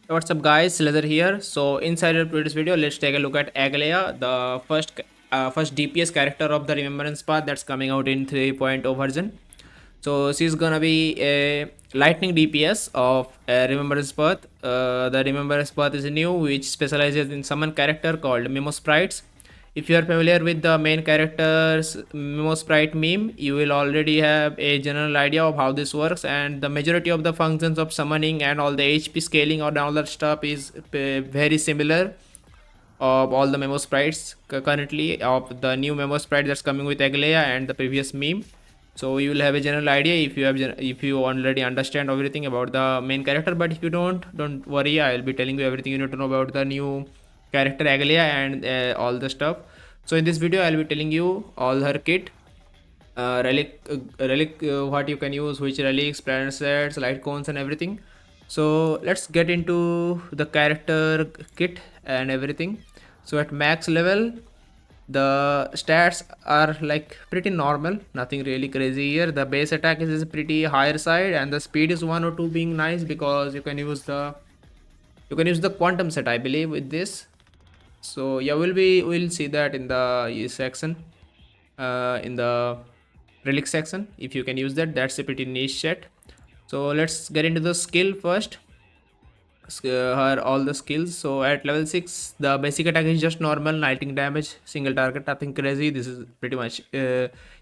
What's up guys, Leather here. So inside the previous video, let's take a look at Aglaea, the first DPS character of the Remembrance Path that's coming out in 3.0 version. So she's gonna be a lightning DPS of Remembrance Path. The Remembrance Path is new, which specializes in summon character called Memo Sprites. If you are familiar with the main character's Memo Sprite meme, you will already have a general idea of how this works, and the majority of the functions of summoning and all the HP scaling or all that stuff is very similar of all the memo sprites currently of the new memo sprite that's coming with Aglaea and the previous meme. So you will have a general idea if you have if you already understand everything about the main character. But if you don't worry, I will be telling you everything you need to know about the new character Aglaea and all the stuff. So in this video, I'll be telling you all her kit, relic, what you can use, which relics, planet sets, light cones, and everything. So let's get into the character kit and everything. So at max level, the stats are like pretty normal, nothing really crazy here. The base attack is pretty higher side, and the speed is 1 or 2 being nice because you can use the quantum set, I believe, with this. So yeah, we'll see that in the section, in the relic section. If you can use that, that's a pretty niche set. So let's get into the skill first. Her all the skills. So at level 6, the basic attack is just normal 19 damage, single target, nothing crazy. This is pretty much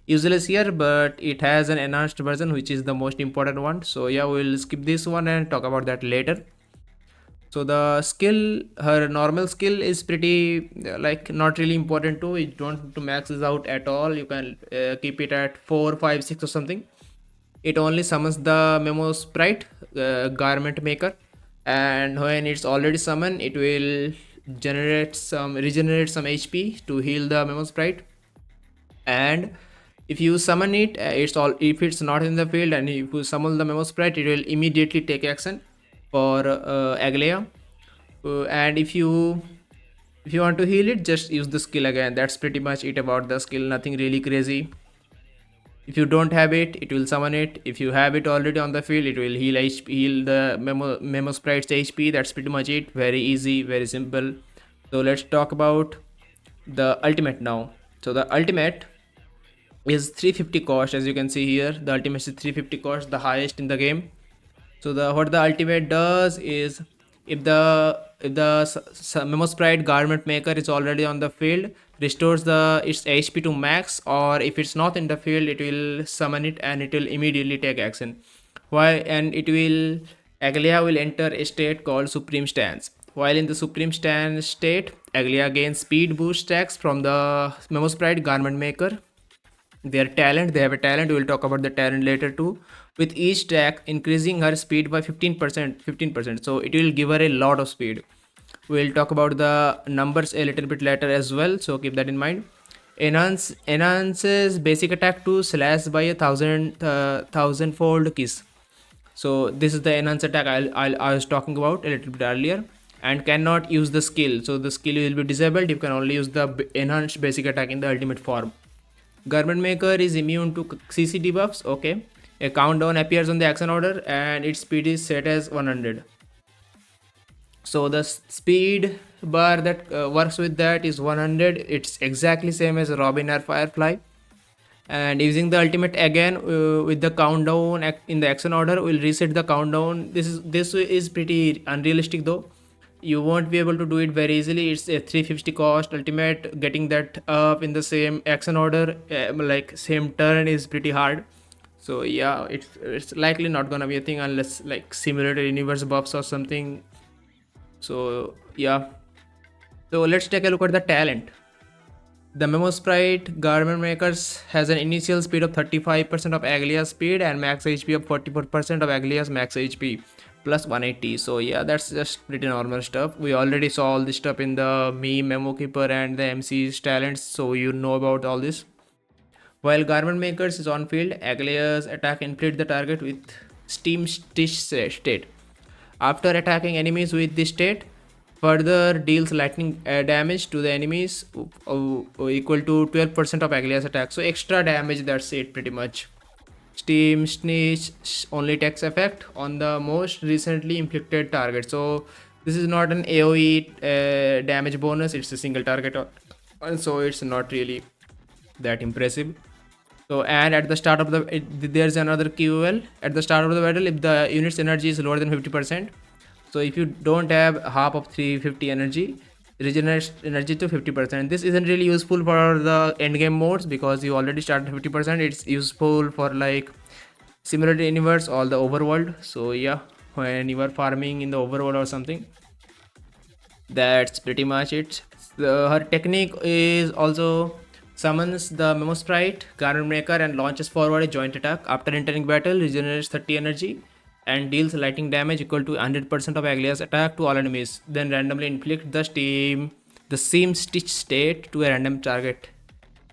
useless here, but it has an enhanced version, which is the most important one. So yeah, we'll skip this one and talk about that later. So the skill, her normal skill is pretty like not really important too. You don't have to max this out at all. You can keep it at 4, 5, 6 or something. It only summons the memo sprite, garment maker, and when it's already summoned, it will regenerate some HP to heal the memo sprite. And if you summon it, if it's not in the field, and if you summon the memo sprite, it will immediately take action for Aglaea. And if you want to heal it, just use the skill again. That's pretty much it about the skill, nothing really crazy. If you don't have it, it will summon it. If you have it already on the field, it will heal the memo sprite's HP. That's pretty much it. Very easy, very simple. So let's talk about the ultimate now. So the ultimate is 350 cost, as you can see here. The ultimate is 350 cost, the highest in the game. So what the ultimate does is, if the memo sprite garment maker is already on the field, restores its HP to max, or if it's not in the field, it will summon it and it will immediately take action. Why? And it will Aglaea will enter a state called Supreme Stance. While in the Supreme Stance state, Aglaea gains speed boost stacks from the memo sprite garment maker. Their talent, they have a talent, we will talk about the talent later too, with each stack increasing her speed by 15%. So it will give her a lot of speed. We'll talk about the numbers a little bit later as well, so keep that in mind. Enhances basic attack to slash by a thousand-fold kiss. So this is the enhanced attack I was talking about a little bit earlier, and cannot use the skill. So the skill will be disabled. You can only use the enhanced basic attack in the ultimate form. Garment Maker is immune to CC debuffs. Okay. A countdown appears on the action order and its speed is set as 100. So the speed bar that works with that is 100. It's exactly same as Robin or Firefly. And using the ultimate again with the countdown in the action order will reset the countdown. This is pretty unrealistic though. You won't be able to do it very easily. It's a 350 cost ultimate. Getting that up in the same action order, like same turn, is pretty hard. So yeah, it's likely not gonna be a thing unless like simulated universe buffs or something. So yeah, so let's take a look at the talent. The Memo Sprite Garment Makers has an initial speed of 35% of Aglaea's speed and max HP of 44% of Aglaea's max HP plus 180. So yeah, that's just pretty normal stuff. We already saw all this stuff in the meme Memo Keeper and the MC's talents, so you know about all this. While Garment Makers is on field, Aglaea's attack inflates the target with Steam Stitch state. After attacking enemies with this state, further deals lightning damage to the enemies equal to 12% of Aglaea's attack. So extra damage, that's it pretty much. Steam Snitch only takes effect on the most recently inflicted target. So This is not an AoE damage bonus, it's a single target, and so it's not really that impressive. So, and at the start of there's another QL. At the start of the battle, if the unit's energy is lower than 50%, so if you don't have half of 350 energy, regenerates energy to 50%. This isn't really useful for the end game modes because you already started 50%. It's useful for like simulated universe or the overworld. So yeah, when you are farming in the overworld or something, that's pretty much it. Her technique is also summons the Memo Sprite, Garden Maker, and launches forward a joint attack. After entering battle, regenerates 30 energy and deals lightning damage equal to 100% of Aglaea's attack to all enemies. Then randomly inflict the same stitch state to a random target.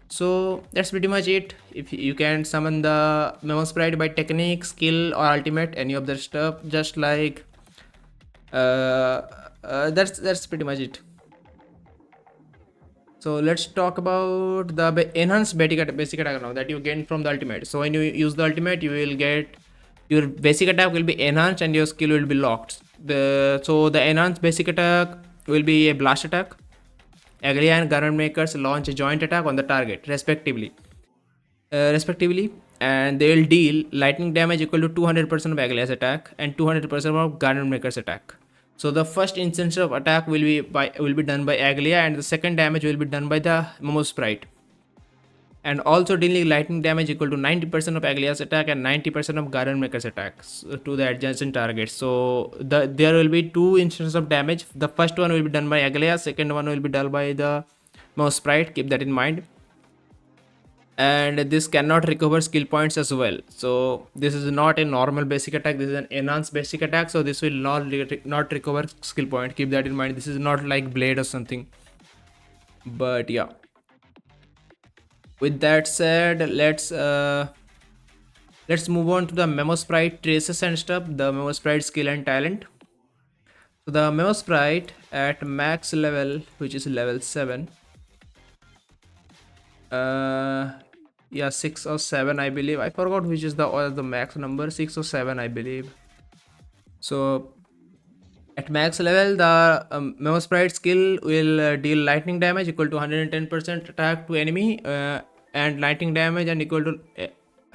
So that's pretty much it. If you can summon the Memo Sprite by technique, skill, or ultimate, any of that stuff, just like that's pretty much it. So let's talk about the enhanced basic attack now that you gain from the ultimate. So when you use the ultimate, you will get your basic attack will be enhanced and your skill will be locked. The enhanced basic attack will be a blast attack. Aglaea and Garden Makers launch a joint attack on the target, respectively, and they will deal lightning damage equal to 200% of Aglaea's attack and 200% of Garden Maker's attack. So the first instance of attack will be done by Aglaea, and the second damage will be done by the Momo Sprite. And also dealing lightning damage equal to 90% of Aglaea's attack and 90% of Garden Maker's attacks to the adjacent targets. So there will be two instances of damage. The first one will be done by Aglaea, second one will be done by the Momo Sprite. Keep that in mind. And this cannot recover skill points as well. So this is not a normal basic attack, this is an enhanced basic attack, so this will not recover skill point. Keep that in mind. This is not like blade or something. But yeah, with that said, let's move on to the Memo Sprite traces and stuff, the Memo Sprite skill and talent. So the Memo Sprite at max level, which is level 7, yeah, 6 or 7 I believe, I forgot which is the max number, 6 or 7 I believe. So at max level, the Memo Sprite skill will deal lightning damage equal to 110% attack to enemy, and lightning damage and equal to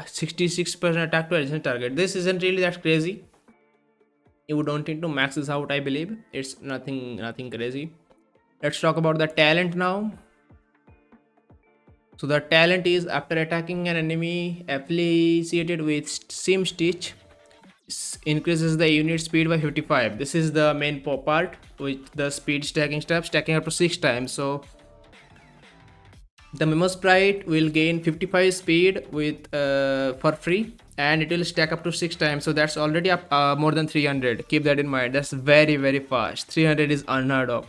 66% attack to adjacent target. This isn't really that crazy. You don't need to max this out, I believe. It's nothing crazy. Let's talk about the talent now. So the talent is after attacking an enemy affiliated with Sim Stitch, increases the unit speed by 55. This is the main part with the speed stacking stuff, stacking up to 6 times. So the Memo Sprite will gain 55 speed with for free, and it will stack up to 6 times. So that's already up more than 300. Keep that in mind. That's very fast. 300 is unheard of.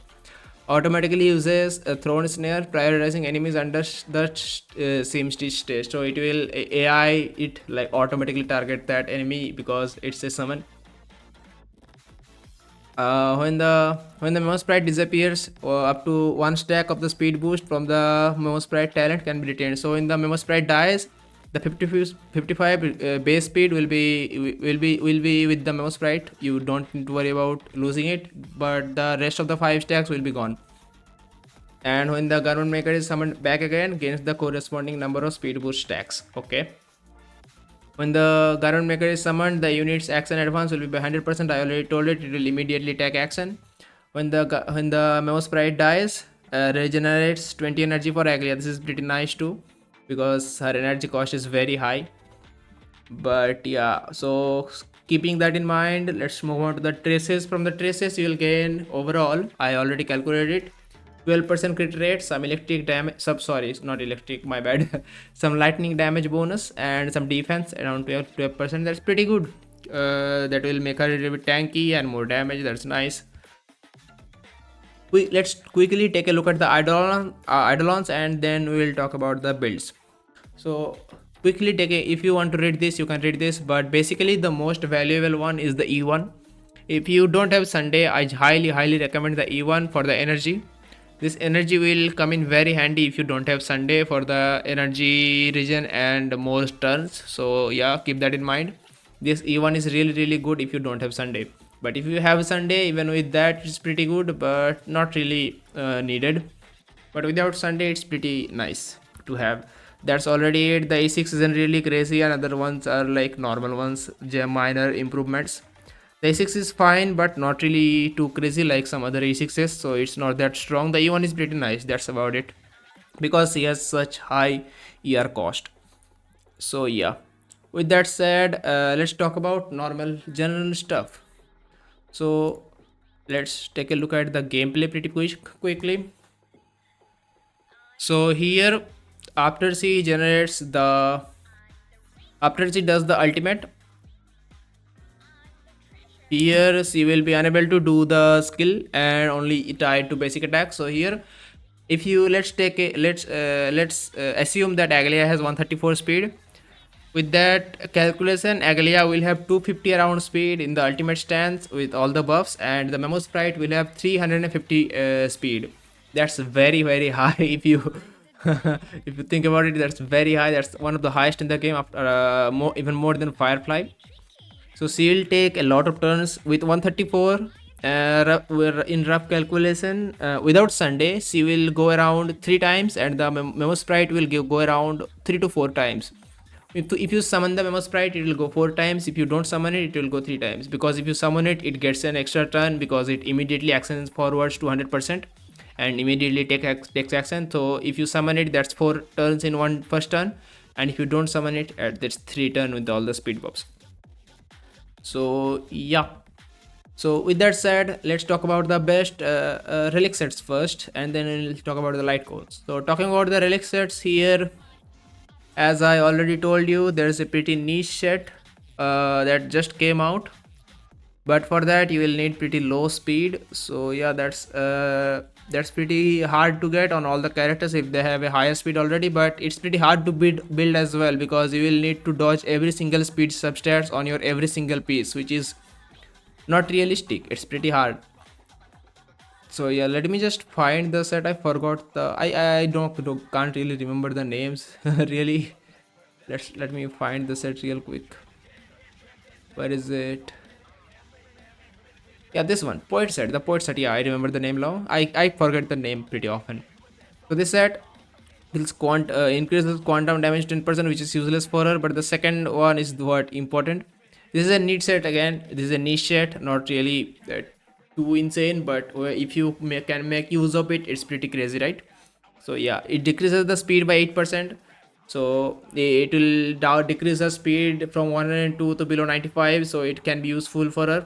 Automatically uses a thrown snare, prioritizing enemies under the same stitch stage. So it will AI it like automatically target that enemy because it's a summon. When the Memo Sprite disappears, up to 1 stack of the speed boost from the Memo Sprite talent can be retained. So when the Memo Sprite dies, the 55 base speed will be with the Memo Sprite. You don't need to worry about losing it, but the rest of the 5 stacks will be gone. And when the Garment Maker is summoned back again, gains the corresponding number of speed boost stacks. Okay. When the Garment Maker is summoned, the unit's action advance will be by 100%. I already told it will immediately take action. When the Memo Sprite dies, regenerates 20 energy for Aglaea. This is pretty nice too, because her energy cost is very high. But yeah, so keeping that in mind, let's move on to the traces. From the traces, you will gain overall, I already calculated, 12% crit rate, some electric damage, not electric, my bad, some lightning damage bonus, and some defense around 12%. That's pretty good. That will make her a little bit tanky and more damage. That's nice. Let's quickly take a look at the eidolons, and then we will talk about the builds. So quickly if you want to read this, you can read this, but basically the most valuable one is the E1. If you don't have Sunday, I highly recommend the E1 for the energy. This energy will come in very handy if you don't have Sunday for the energy region and most turns. So yeah, keep that in mind. This E1 is really good if you don't have Sunday. But if you have Sunday, even with that it's pretty good, but not really needed. But without Sunday it's pretty nice to have. That's already it. The A6 isn't really crazy, and other ones are like normal ones, minor improvements. The A6 is fine, but not really too crazy like some other A6s, so it's not that strong. The E1 is pretty nice, that's about it, because he has such high ER cost. So yeah, with that said, let's talk about normal general stuff. So let's take a look at the gameplay pretty quickly. So here, after she generates the after she does the ultimate, here she will be unable to do the skill and only tied to basic attack. So here, if you let's assume that Aglaea has 134 speed. With that calculation, Aglaea will have 250 around speed in the ultimate stance with all the buffs, and the Memo Sprite will have 350 speed. That's very high. If you if you think about it, that's very high. That's one of the highest in the game, after even more than Firefly. So she'll take a lot of turns with 134. In rough calculation, without Sunday, she will go around 3 times, and the Memo Sprite will go around 3 to 4 times. If you summon the Memo Sprite, it will go 4 times. If you don't summon it, it will go 3 times. Because if you summon it, it gets an extra turn because it immediately actions forwards to 100% and immediately takes action. So if you summon it, that's 4 turns in one first turn, and if you don't summon it, that's 3 turn with all the speed buffs. So yeah. So with that said, let's talk about the best relic sets first, and then we'll talk about the Lightcones. So talking about the relic sets here, as I already told you, there's a pretty niche set that just came out, but for that you will need pretty low speed. So yeah, that's pretty hard to get on all the characters if they have a higher speed already, but it's pretty hard to build as well, because you will need to dodge every single speed substats on your every single piece, which is not realistic. It's pretty hard. So yeah, let me just find the set. I forgot the I don't can't really remember the names really. Let me find the set real quick. Where is it? Yeah, this one, poet set. The poet set. Yeah, I remember the name now. I forget the name pretty often. So this set will increases quantum damage 10%, which is useless for her. But the second one is what important. This is a neat set again. This is a niche set, not really too insane, but if you can make use of it, it's pretty crazy, right? So yeah, it decreases the speed by 8%. So it will now decrease the speed from 102 to below 95, so it can be useful for her.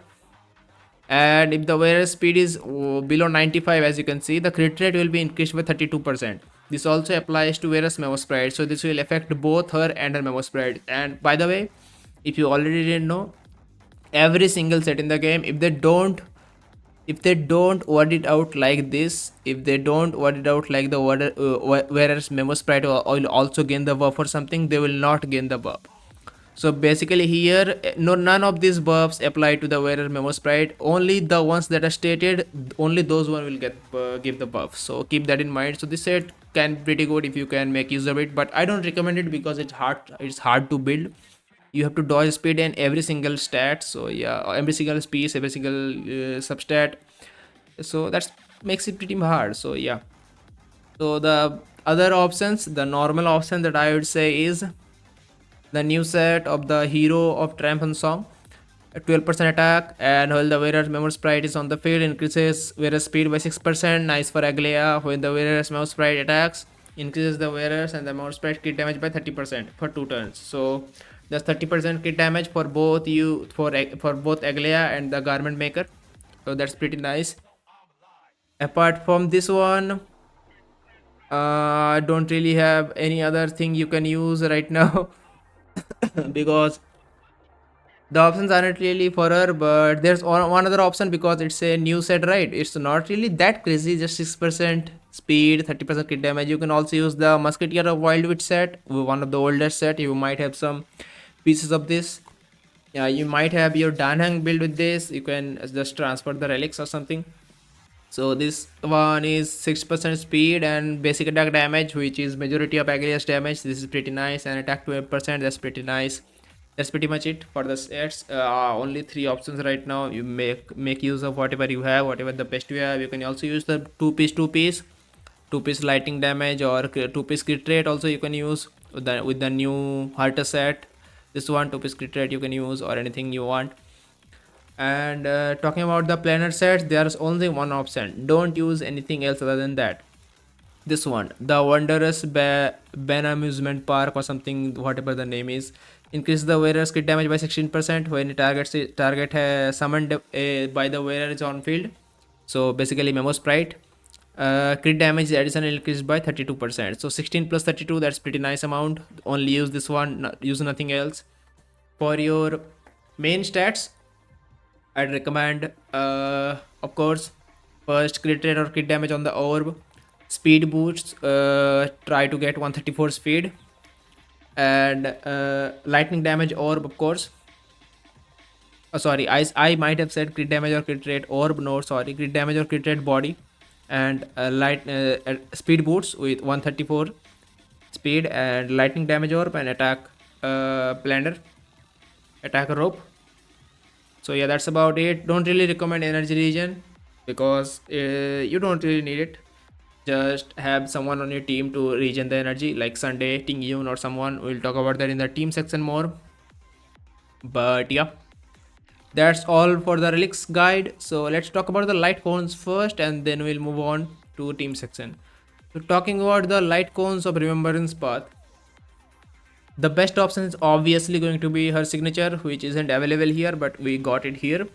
And if the wearer speed is below 95, as you can see, the crit rate will be increased by 32%. This also applies to wearer's Memo Sprite, so this will affect both her and her Memo Sprite. And by the way, if you already didn't know, every single set in the game, if they don't word it out like this, if they don't word it out like the wearer's Memo Sprite will also gain the buff or something, they will not gain the buff. So basically here, none of these buffs apply to the wearer Memo Sprite. Only the ones that are stated, only those one will get give the buff. So keep that in mind. So this set can be pretty good if you can make use of it, but I don't recommend it because it's hard to build. You have to dodge speed in every single stat. So yeah, every single piece, every single substat. So that makes it pretty hard. So yeah. So the other options, the normal option that I would say is the new set of the Hero of Triumphant Song. A 12% attack, and while the wearer's Memo Sprite is on the field, increases wearer speed by 6%. Nice for Aglaea. When the wearer's Memo Sprite attacks, increases the wearer's and the Memo Sprite crit damage by 30% for 2 turns. So that's 30% crit damage for both both Aglaea and the Garment Maker. So that's pretty nice. Apart from this one, I don't really have any other thing you can use right now because the options aren't really for her. But there's one other option, because it's a new set, right? It's not really that crazy, just 6% speed, 30% crit damage. You can also use the Musketeer of Wildwood set, one of the oldest set. You might have some pieces of this. Yeah, you might have your Danhang build with this. You can just transfer the relics or something. So this one is 6% speed and basic attack damage, which is majority of Aglaea's damage. This is pretty nice. And attack 12%, that's pretty nice. That's pretty much it for the stats. Only three options right now. You make use of whatever you have, whatever the best you have. You can also use the two piece lightning damage, or two-piece crit rate also you can use with the new Harter set. This one two-piece crit rate you can use, or anything you want. And talking about the planner sets, there's only one option. Don't use anything else other than that. This one, the wondrous ben amusement park or something, whatever the name is, increase the wearer's crit damage by 16% when target summoned by the wearer is on field. So basically memo sprite. Crit damage additional increased by 32%. So 16 plus 32, that's pretty nice amount. Only use this one, use nothing else. For your main stats, I'd recommend, of course, first crit rate or crit damage on the orb, speed boosts, try to get 134 speed, and lightning damage orb, of course. Sorry, I might have said crit damage or crit rate orb. No, sorry, crit damage or crit rate body, and speed boosts with 134 speed, and lightning damage orb, and attack blender, attack rope. So yeah, that's about it. Don't really recommend energy regen because you don't really need it. Just have someone on your team to regen the energy, like Sunday, Ting Yun, or someone. We'll talk about that in the team section more. But yeah, that's all for the relics guide. So let's talk about the light cones first, and then we'll move on to team section. So talking about the light cones of remembrance path, the best option is obviously going to be her signature, which isn't available here, but we got it here.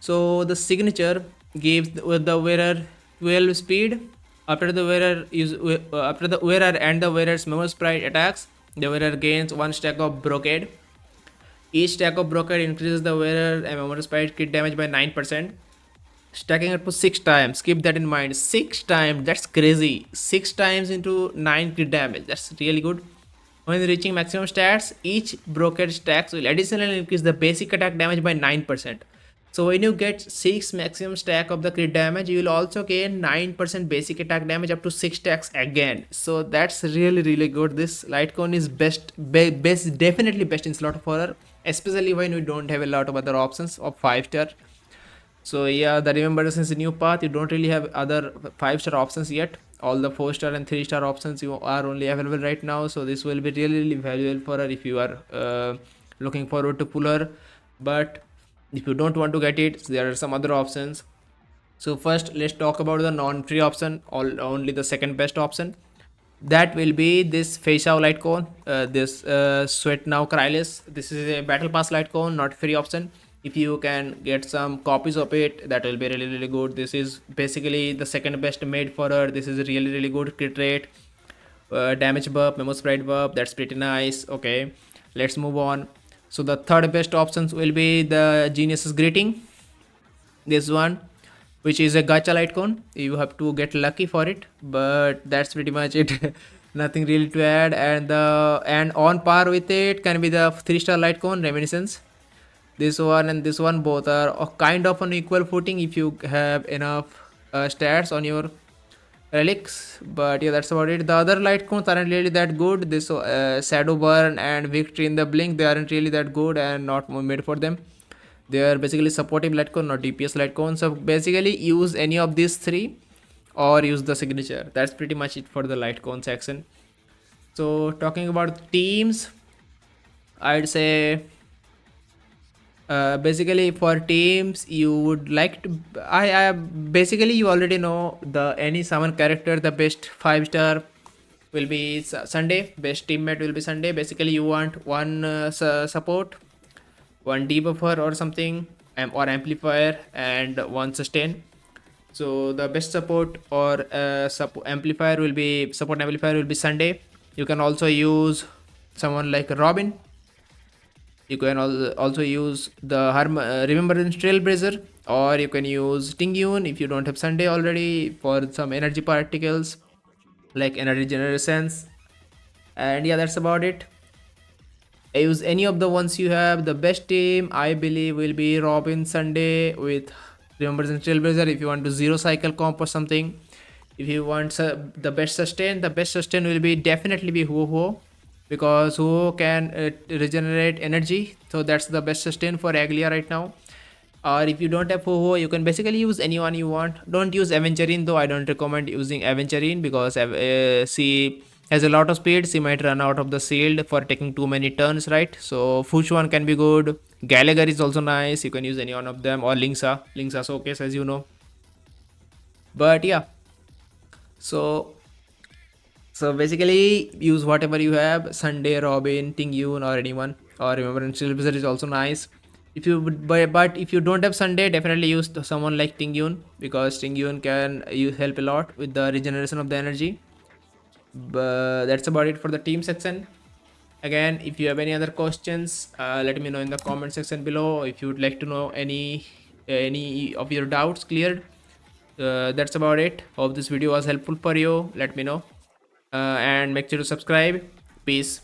So the signature gives the wearer 12 speed. After the wearer and the wearer's memo sprite attacks, the wearer gains 1 stack of brocade. Each stack of brocade increases the wearer and memo sprite crit damage by 9%. Stacking up to 6 times. Keep that in mind. 6 times. That's crazy. 6 times into 9 crit damage. That's really good. When reaching maximum stats, each brocade stacks will additionally increase the basic attack damage by 9%. So when you get 6 maximum stack of the crit damage, you will also gain 9% basic attack damage up to 6 stacks again. So that's really good. This light cone is best, definitely best in slot of horror, especially when we don't have a lot of other options of 5-star. So yeah, the remembrance is a new path. You don't really have other 5-star options yet. All the 4-star and 3-star options you are only available right now. So this will be really valuable for her if you are looking forward to pull her. But if you don't want to get it, there are some other options. So first, let's talk about the non-free option, only the second best option. That will be this Face Out light cone, this Sweat Now Krylus. This is a battle pass light cone, not free option. If you can get some copies of it, that will be really good. This is basically the second best made for her. This is a really good crit rate, damage buff, memo sprite buff. That's pretty nice. Okay, let's move on. So the third best options will be the Genius's Greeting. This one, which is a gacha light cone. You have to get lucky for it, but that's pretty much it. Nothing really to add. And on par with it can be the 3-star light cone Reminiscence. This one and this one both are kind of on equal footing if you have enough stats on your relics. But yeah, that's about it. The other light cones aren't really that good. This Shadow Burn and Victory in the Blink, they aren't really that good and not made for them. They are basically supportive light cone, not DPS light cone. So basically use any of these 3 or use the signature. That's pretty much it for the light cone section. So talking about teams, I'd say basically for teams you would like to, I basically you already know the any summon character. The best 5-star will be Sunday. Best teammate will be Sunday. Basically you want one support, one debuffer or something, or amplifier, and one sustain. So the best support or support amplifier will be Sunday. You can also use someone like Robin. You can also use the Remembrance Trailblazer, or you can use Ting Yun if you don't have Sunday already for some energy particles like energy generations. And yeah, that's about it. Use any of the ones you have. The best team I believe will be Robin Sunday with Remembrance Trailblazer if you want to 0 cycle comp or something. If you want the best sustain will be definitely be Ho Ho. because who can regenerate energy, so that's the best sustain for Aglaea right now. Or if you don't have Ho-Oh, you can basically use anyone you want. Don't use Aventurine though. I don't recommend using Aventurine because she has a lot of speed. She might run out of the shield for taking too many turns, right? So Fushuan can be good. Gallagher is also nice. You can use any one of them, or Linksa. Linksa showcase, as you know. But yeah, so basically use whatever you have. Sunday, Robin, Tingyun, or anyone. Or Remembrance Blizzard is also nice. If you but if you don't have Sunday, definitely use someone like Tingyun, because Tingyun can you help a lot with the regeneration of the energy. But that's about it for the team section. Again, if you have any other questions, let me know in the comment section below. If you would like to know any of your doubts cleared, that's about it. Hope this video was helpful for you. Let me know, and make sure to subscribe. Peace.